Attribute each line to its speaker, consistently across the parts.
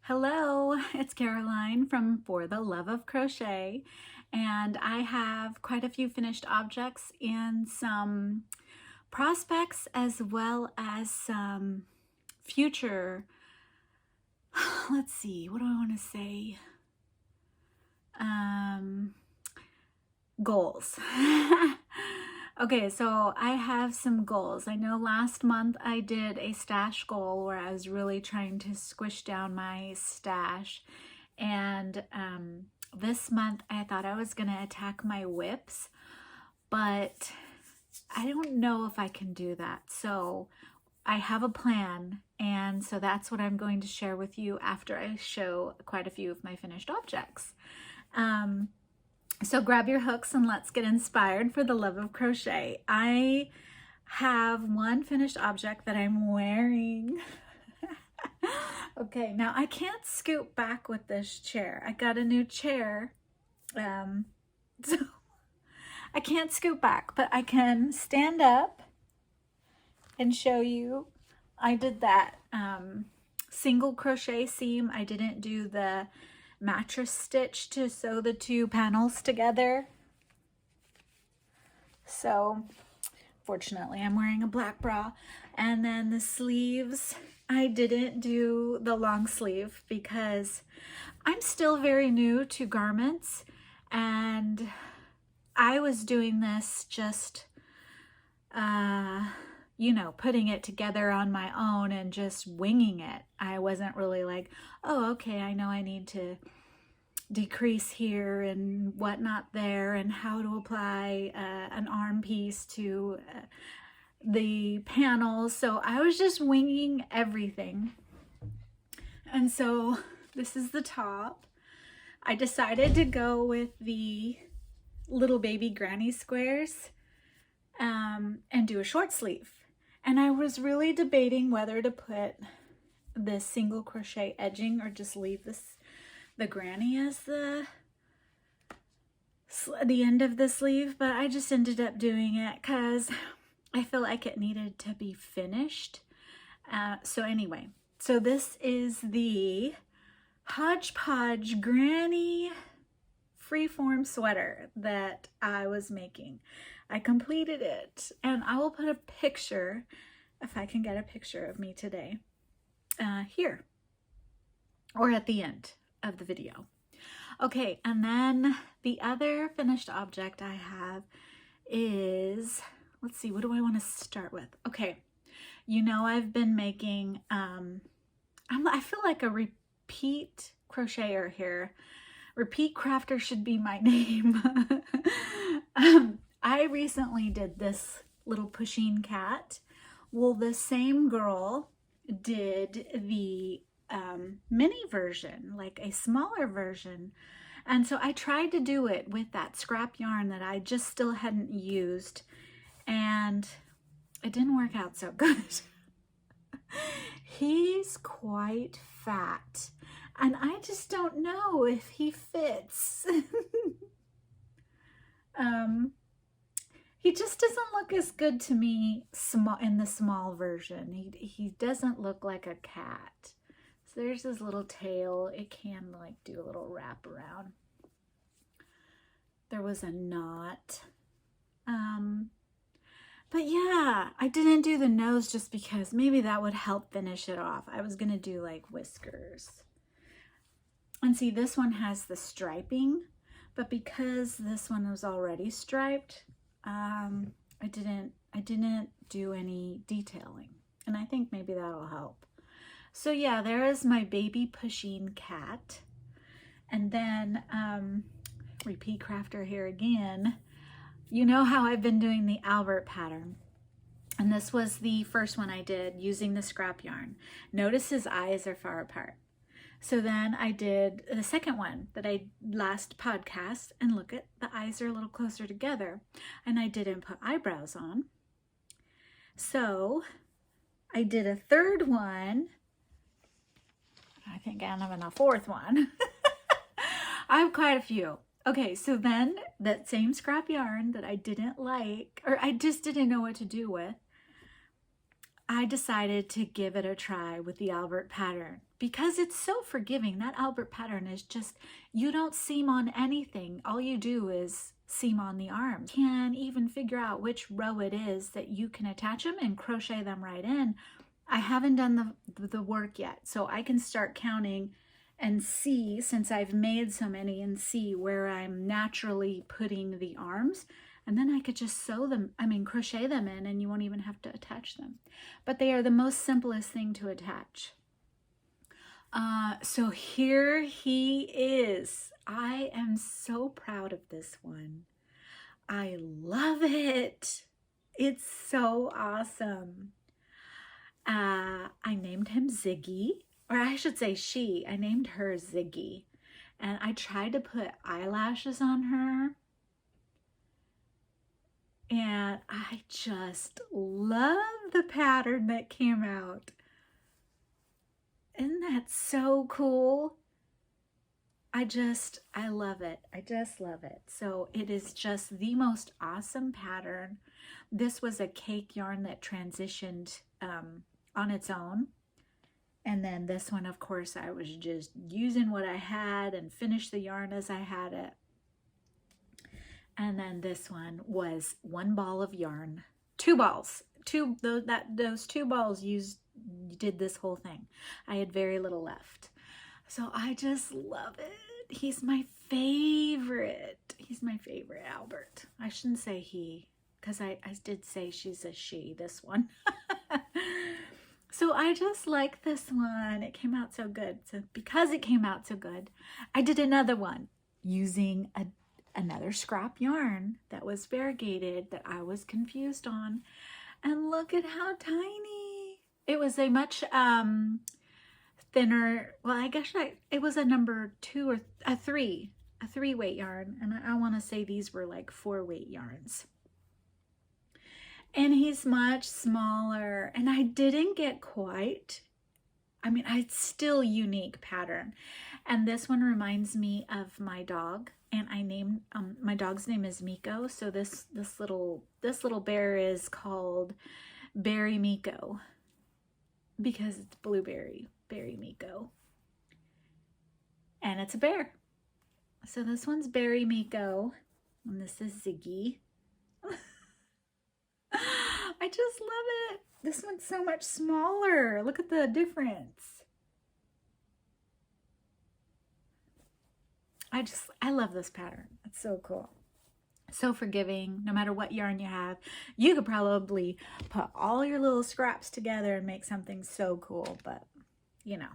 Speaker 1: Hello, it's Caroline from For the Love of Crochet, and I have quite a few finished objects and some prospects as well as some future, let's see, what do I want to say? Goals. Okay, so I have some goals. I know last month I did a stash goal where I was really trying to squish down my stash. And this month I thought I was going to attack my whips, but I don't know if I can do that. So I have a plan, and so that's what I'm going to share with you after I show quite a few of my finished objects. So grab your hooks and let's get inspired for the love of crochet. I have one finished object that I'm wearing. Okay, now I can't scoot back with this chair. I got a new chair, so I can't scoot back, but I can stand up and show you. I did that single crochet seam. I didn't do the mattress stitch to sew the two panels together. So fortunately I'm wearing a black bra. And then the sleeves, I didn't do the long sleeve because I'm still very new to garments, and I was doing this just you know, putting it together on my own and just winging it. I wasn't really like, oh, okay, I know I need to decrease here and whatnot there, and how to apply an arm piece to the panels. So I was just winging everything. And so this is the top. I decided to go with the little baby granny squares and do a short sleeve. And I was really debating whether to put this single crochet edging or just leave the granny as the end of the sleeve, but I just ended up doing it because I feel like it needed to be finished. So anyway, so this is the Hodge Podge granny freeform sweater that I was making. I completed it, and I will put a picture, if I can get a picture of me today, here or at the end of the video. Okay, and then the other finished object I have is, let's see, what do I want to start with? Okay, you know I've been making, I feel like a repeat crocheter here. Repeat crafter should be my name. I recently did this little pushing cat. Well, the same girl did the mini version, like a smaller version. And so I tried to do it with that scrap yarn that I just still hadn't used, and it didn't work out so good. He's quite fat, and I just don't know if he fits. He just doesn't look as good to me in the small version. He doesn't look like a cat. So there's his little tail. It can like do a little wrap around. There was a knot. But yeah, I didn't do the nose just because maybe that would help finish it off. I was gonna do like whiskers. And see, this one has the striping, but because this one was already striped, I didn't do any detailing, and I think maybe that'll help. So yeah, there is my baby pushing cat. And then repeat crafter here again. You know how I've been doing the Albert pattern, and this was the first one I did using the scrap yarn. Notice his eyes are far apart. So then I did the second one that I last podcast, and look at the eyes are a little closer together, and I didn't put eyebrows on. So I did a third one. I think I'm having a fourth one. I have quite a few. Okay, so then that same scrap yarn that I didn't like, or I just didn't know what to do with, I I decided to give it a try with the Albert pattern because it's so forgiving. That Albert pattern is just, you don't seam on anything. All you do is seam on the arms. You can even figure out which row it is that you can attach them and crochet them right in. I haven't done the work yet, so I can start counting and see, since I've made so many, and see where I'm naturally putting the arms. And then I could just sew them, crochet them in, and you won't even have to attach them. But they are the most simplest thing to attach. So here he is. I am so proud of this one. I love it. It's so awesome. I named him Ziggy, or I should say she. I named her Ziggy. And I tried to put eyelashes on her. And I just love the pattern that came out. Isn't that so cool? I love it. I just love it. So it is just the most awesome pattern. This was a cake yarn that transitioned on its own. And then this one, of course, I was just using what I had and finished the yarn as I had it. And then this one was one ball of yarn, 2 balls. Those 2 balls did this whole thing. I had very little left. So I just love it. He's my favorite. He's my favorite, Albert. I shouldn't say he, because I did say she's a she, this one. So I just like this one. It came out so good. So because it came out so good, I did another one using another scrap yarn that was variegated that I was confused on. And look at how tiny. It was a much thinner, well, I guess it was a number 2 or a 3 weight yarn. And I want to say these were like 4 weight yarns. And he's much smaller, and I didn't get quite, it's still unique pattern. And this one reminds me of my dog, and I named, my dog's name is Miko. So this little bear is called Berry Miko because it's blueberry, Berry Miko. And it's a bear. So this one's Berry Miko, and this is Ziggy. I just love it. This one's so much smaller. Look at the difference. I love this pattern. It's so cool. So forgiving. No matter what yarn you have, you could probably put all your little scraps together and make something so cool, but you know.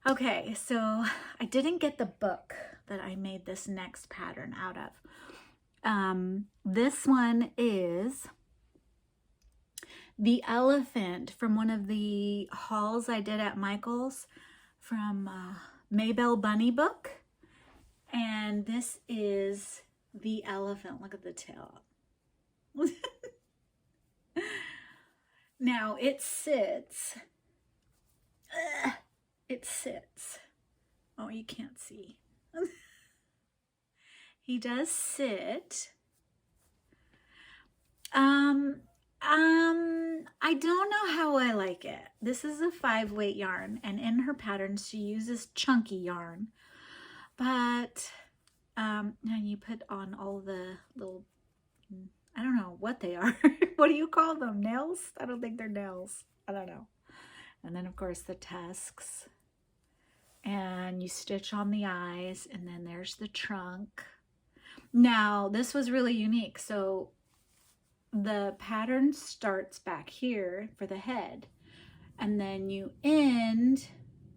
Speaker 1: Okay, so I didn't get the book that I made this next pattern out of. This one is the elephant from one of the hauls I did at Michael's from Maybelle Bunny book. And this is the elephant. Look at the tail. Now it sits. It sits. Oh, you can't see. He does sit. I don't know how I like it. This is a 5 weight yarn, and in her patterns she uses chunky yarn. But now you put on all the little, I don't know what they are. What do you call them? Nails? I don't think they're nails. I don't know. And then of course the tusks. And you stitch on the eyes, and then there's the trunk. Now this was really unique. So the pattern starts back here for the head, and then you end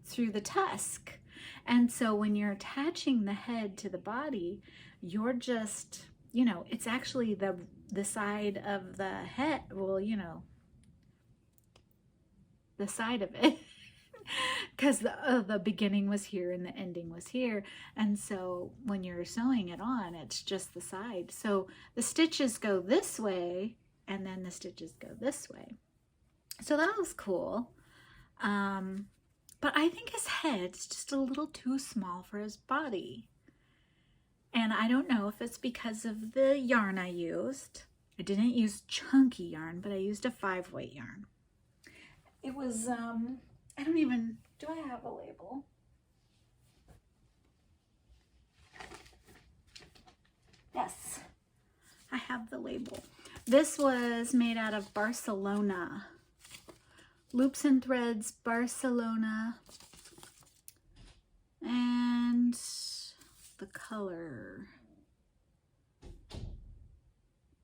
Speaker 1: through the tusk. And so when you're attaching the head to the body, you're just, you know, it's actually the side of the head, well, you know, the side of it, because the beginning was here and the ending was here. And so when you're sewing it on, it's just the side. So the stitches go this way, and then the stitches go this way. So that was cool. But I think his head's just a little too small for his body. And I don't know if it's because of the yarn I used. I didn't use chunky yarn, but I used a 5 weight yarn. It was, I don't even, do I have a label? Yes, I have the label. This was made out of Barcelona. Loops and Threads, Barcelona. And the color,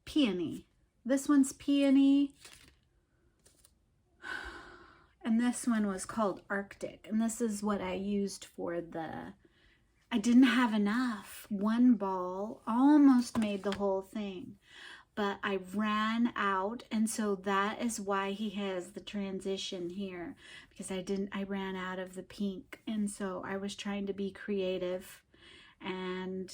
Speaker 1: Peony. This one's Peony. And this one was called Arctic. And this is what I used for the, I didn't have enough. One ball almost made the whole thing, but I ran out. And so that is why he has the transition here, because I ran out of the pink. And so I was trying to be creative, and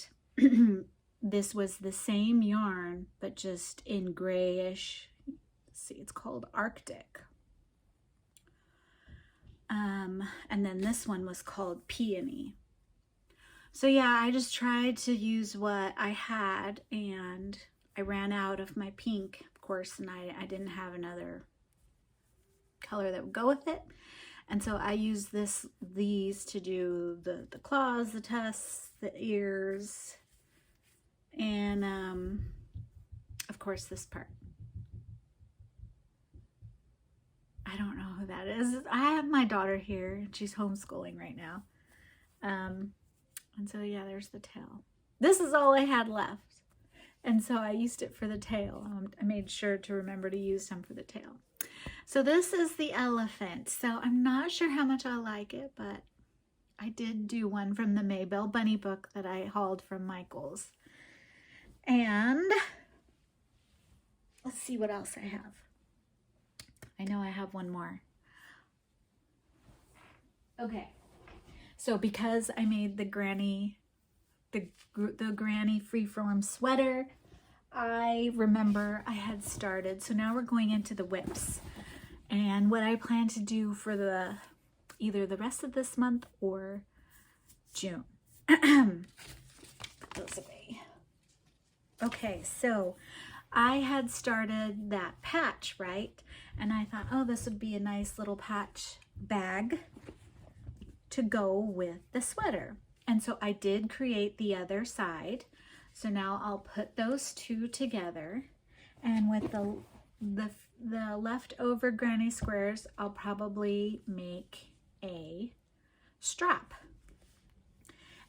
Speaker 1: this was the same yarn, but just in grayish. Let's see, it's called Arctic. And then this one was called Peony. So yeah, I just tried to use what I had, and I ran out of my pink, of course, and I didn't have another color that would go with it. And so I used these to do the claws, the tusks, the ears, and of course this part. I don't know who that is. I have my daughter here. She's homeschooling right now. And so yeah, there's the tail. This is all I had left. And so I used it for the tail. I made sure to remember to use some for the tail. So this is the elephant. So I'm not sure how much I like it, but I did do one from the Maybelle Bunny book that I hauled from Michael's. And let's see what else I have. I know I have one more. Okay. So because I made the granny freeform sweater, I remember I had started. So now we're going into the whips. And what I plan to do for either the rest of this month or June. Put those away. Okay, so I had started that patch, right? And I thought, oh, this would be a nice little patch bag to go with the sweater. And so I did create the other side. So now I'll put those two together, and with the leftover granny squares, I'll probably make a strap.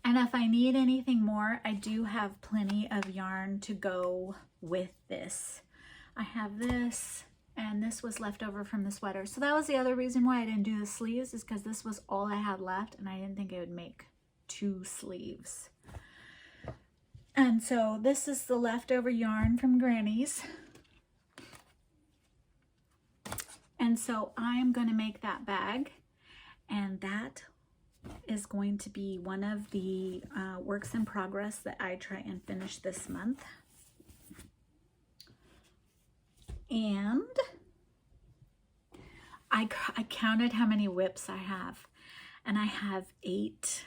Speaker 1: And if I need anything more, I do have plenty of yarn to go with this. I have this, and this was left over from the sweater. So that was the other reason why I didn't do the sleeves, is because this was all I had left, and I didn't think it would make 2 sleeves. And so this is the leftover yarn from Granny's. And so I'm going to make that bag, and that is going to be one of the works in progress that I try and finish this month. And I counted how many whips I have, and I have 8.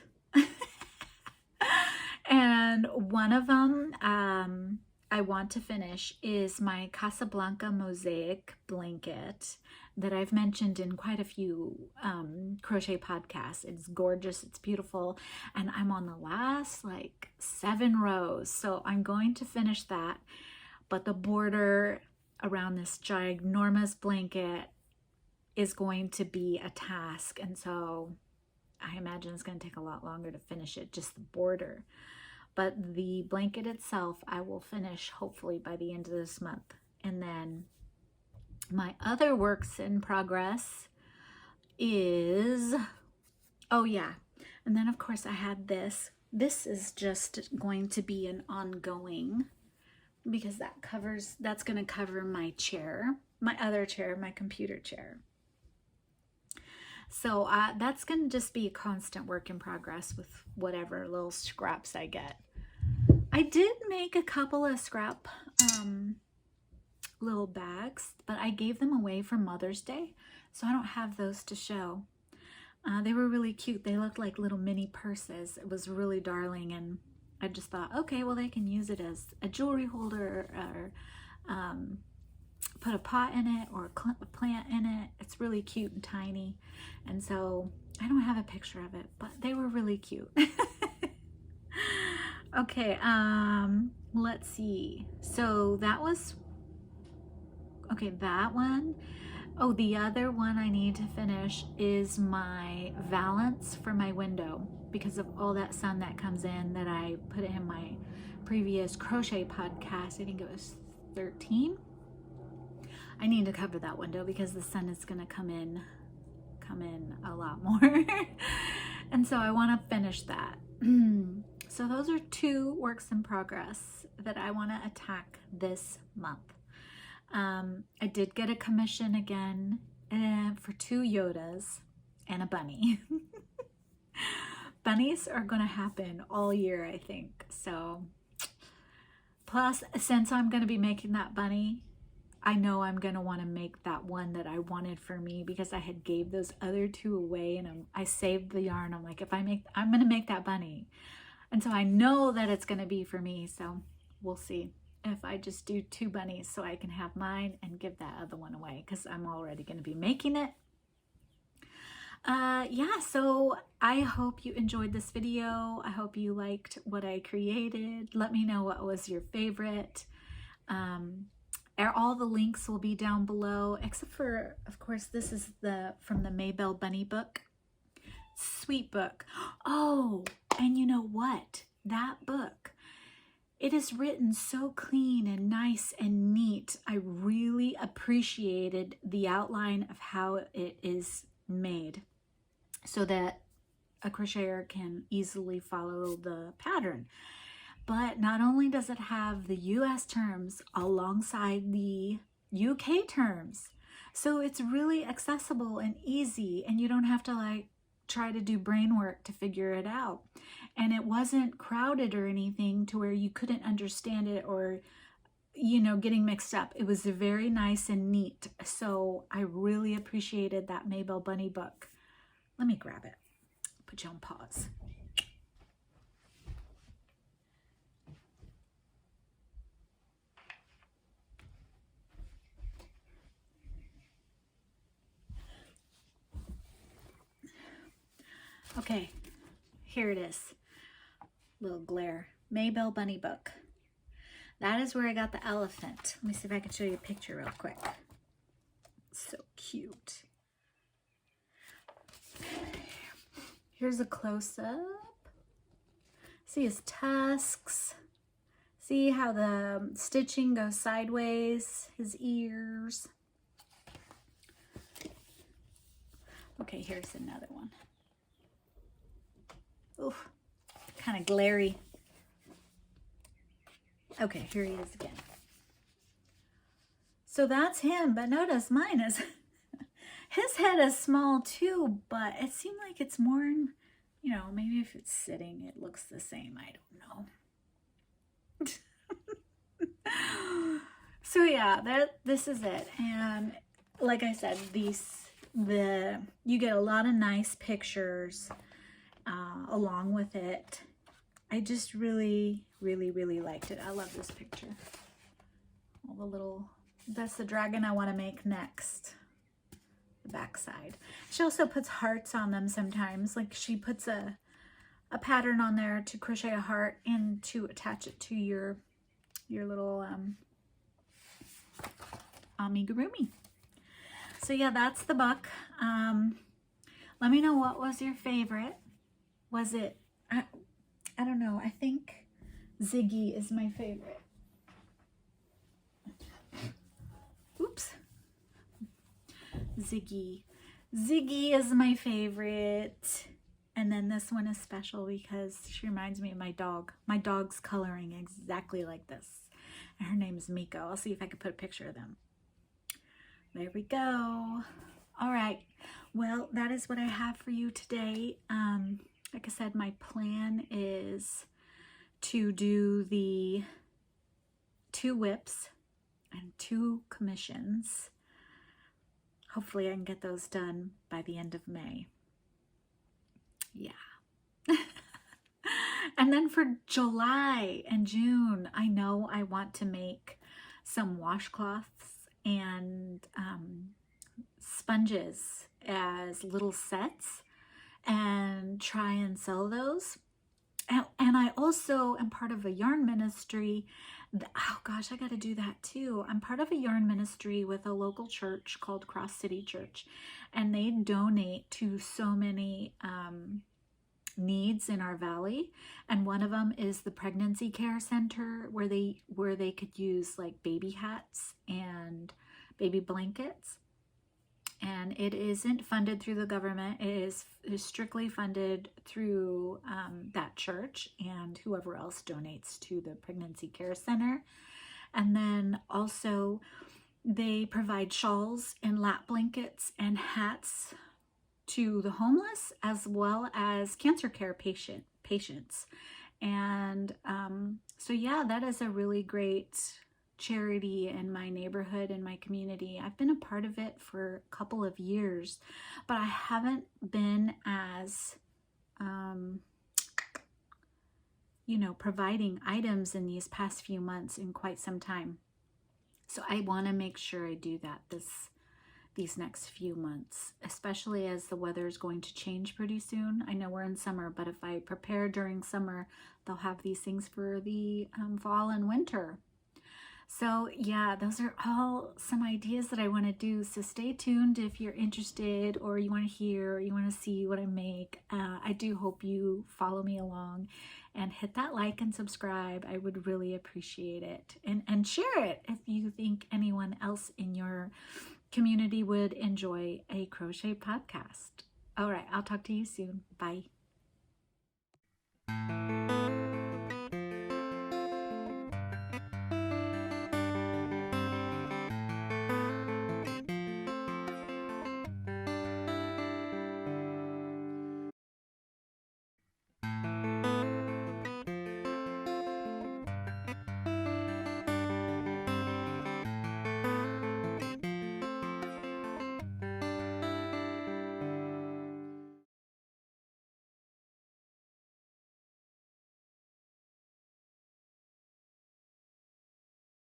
Speaker 1: And one of them I want to finish is my Casablanca mosaic blanket that I've mentioned in quite a few crochet podcasts. It's gorgeous, it's beautiful, and I'm on the last like 7 rows, so I'm going to finish that. But the border around this ginormous blanket is going to be a task, and so I imagine it's going to take a lot longer to finish it, just the border. But the blanket itself I will finish hopefully by the end of this month. And then my other works in progress is, oh yeah, and then of course I had this. This is just going to be an ongoing, because that's going to cover my chair, my other chair, my computer chair. So that's going to just be a constant work in progress with whatever little scraps I get. I did make a couple of scrap little bags, but I gave them away for Mother's Day, so I don't have those to show. They were really cute. They looked like little mini purses. It was really darling, and I just thought, okay, well, they can use it as a jewelry holder or put a pot in it or a plant in it. It's really cute and tiny. And so I don't have a picture of it, but they were really cute. Okay, let's see. So that was, okay, that one. Oh, the other one I need to finish is my valance for my window, because of all that sun that comes in that I put in my previous crochet podcast. I think it was 13. I need to cover that window because the sun is going to come in a lot more. And so I want to finish that. So those are 2 works in progress that I want to attack this month. I did get a commission again for 2 Yodas and a bunny. Bunnies are going to happen all year, I think. So, plus, since I'm going to be making that bunny, I know I'm going to want to make that one that I wanted for me, because I had gave those other 2 away, and I saved the yarn. I'm like, I'm going to make that bunny. And so I know that it's going to be for me. So we'll see if I just do 2 bunnies so I can have mine and give that other one away, because I'm already going to be making it. Yeah, so I hope you enjoyed this video. I hope you liked what I created. Let me know what was your favorite. All the links will be down below, except for, of course, this is from the Maybelle Bunny book. Sweet book. Oh, and you know what? That book, it is written so clean and nice and neat. I really appreciated the outline of how it is made, so that a crocheter can easily follow the pattern. But not only does it have the US terms alongside the UK terms, so it's really accessible and easy, and you don't have to like try to do brain work to figure it out. And it wasn't crowded or anything to where you couldn't understand it or, you know, getting mixed up. It was very nice and neat. So I really appreciated that Maybelle Bunny book. Let me grab it. Put you on pause. Okay, here it is. Little glare. Maybelle Bunny book. That is where I got the elephant. Let me see if I can show you a picture real quick. So cute. Here's a close-up. See his tusks. See how the stitching goes sideways. His ears. Okay, here's another one. Oof, kind of glary. Okay, here he is again. So that's him, but notice mine is, his head is small too, but it seemed like it's more, you know, maybe if it's sitting, it looks the same. I don't know. So yeah, this is it. And like I said, you get a lot of nice pictures along with it. I just really, really, really liked it. I love this picture. All the little, that's the dragon I want to make next. The backside. She also puts hearts on them sometimes. Like she puts a pattern on there to crochet a heart and to attach it to your little amigurumi. So yeah, that's the book. Let me know, what was your favorite? Was it, I don't know, I think Ziggy is my favorite. Oops. Ziggy is my favorite. And then this one is special because she reminds me of my dog. My dog's coloring exactly like this. And her name is Miko. I'll see if I can put a picture of them. There we go. All right. Well, that is what I have for you today. Like I said, my plan is to do the 2 whips and 2 commissions. Hopefully I can get those done by the end of May. Yeah. And then for July and June, I know I want to make some washcloths and sponges as little sets and try and sell those. And I also am part of a yarn ministry. Oh gosh, I got to do that too. I'm part of a yarn ministry with a local church called Cross City Church, and they donate to so many needs in our valley. And one of them is the pregnancy care center, where they could use like baby hats and baby blankets. And it isn't funded through the government. It is strictly funded through that church and whoever else donates to the pregnancy care center. And then also they provide shawls and lap blankets and hats to the homeless, as well as cancer care patients. And so yeah, that is a really great charity in my neighborhood, in my community. I've been a part of it for a couple of years, but I haven't been as providing items in these past few months in quite some time. So I want to make sure I do that these next few months, especially as the weather is going to change pretty soon. I know we're in summer, but if I prepare during summer, they'll have these things for the fall and winter. So yeah, those are all some ideas that I want to do. So stay tuned if you're interested, or you want to hear, or you want to see what I make. I do hope you follow me along and hit that like and subscribe. I would really appreciate it. And share it if you think anyone else in your community would enjoy a crochet podcast. All right, I'll talk to you soon. Bye.